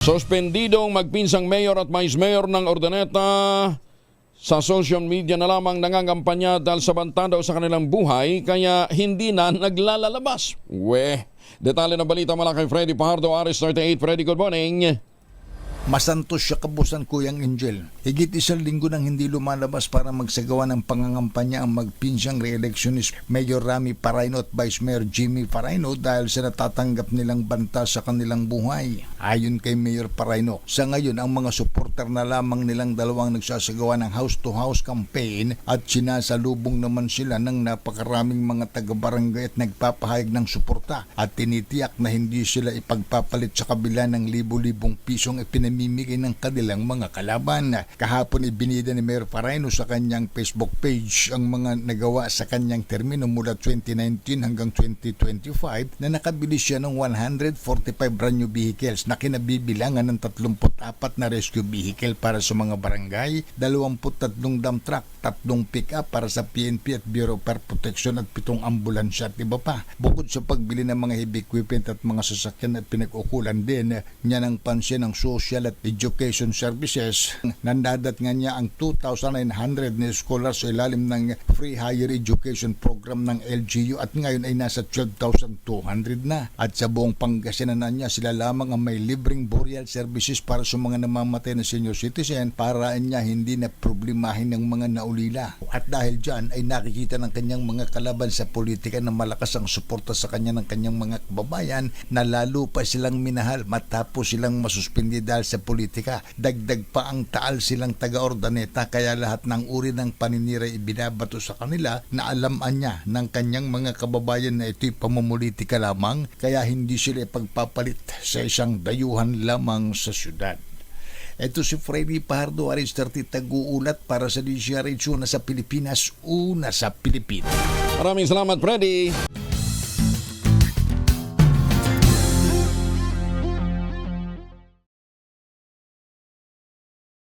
Suspendidong magpinsang mayor at vice mayor ng Urdaneta sa social media na lamang nangangampanya dahil sa banta daw sa kanilang buhay kaya hindi na naglalalabas. Detalye ng balita mula kay Freddy Pajardo, Aris 38. Freddy, good morning. Masantos siya kabusan Kuyang Angel. Higit isang linggo nang hindi lumalabas para magsagawa ng pangangampanya ang magpinsang re-electionist Mayor Rami Paraino at Vice Mayor Jimmy Paraino dahil sa natatanggap nilang banta sa kanilang buhay. Ayon kay Mayor Paraino, sa ngayon ang mga suporter na lamang nilang dalawang nagsasagawa ng house-to-house campaign at sinasalubong naman sila ng napakaraming mga taga-barangay at nagpapahayag ng suporta at tinitiyak na hindi sila ipagpapalit sa kabila ng libo-libong pisong ipinamimigay ng kanilang mga kalaban. Kahapon ibinida ni Mayor Paraino sa kanyang Facebook page ang mga nagawa sa kanyang termino mula 2019 hanggang 2025 na nakabili siya ng 145 brand new vehicles na kinabibilangan ng 34 na rescue vehicle para sa mga barangay, 23 dump truck, 3 pick-up para sa PNP at Bureau of Fire Protection at 7 ambulansya at iba pa. Bukod sa pagbili ng mga heavy equipment at mga sasakyan at pinag-ukulan din niya ng pansin ng social at education services. Nandadat nga niya ang 2,900 na scholars sa ilalim ng free higher education program ng LGU at ngayon ay nasa 12,200 na. At sa buong Pangasinan niya sila lamang ang may libreng burial services para sa mga namamatay na senior citizen para niya hindi na problemahin ng mga naulila. At dahil dyan ay nakikita ng kanyang mga kalaban sa politika na malakas ang suporta sa kanya ng kanyang mga kababayan na lalo pa silang minahal matapos silang masuspindi dahil sa politika. Dagdag pa ang taal silang taga-Urdaneta kaya lahat ng uri ng paninira ibinabato sa kanila na alaman niya ng kanyang mga kababayan na ito'y pamumulitika lamang kaya hindi sila ipagpapalit sa isang dayuhan lamang sa syudad. Ito si Freddy Pajardo, Aris 30, tag-uulat para sa DZRH, una sa Pilipinas, una sa Pilipinas. Maraming salamat, Freddy.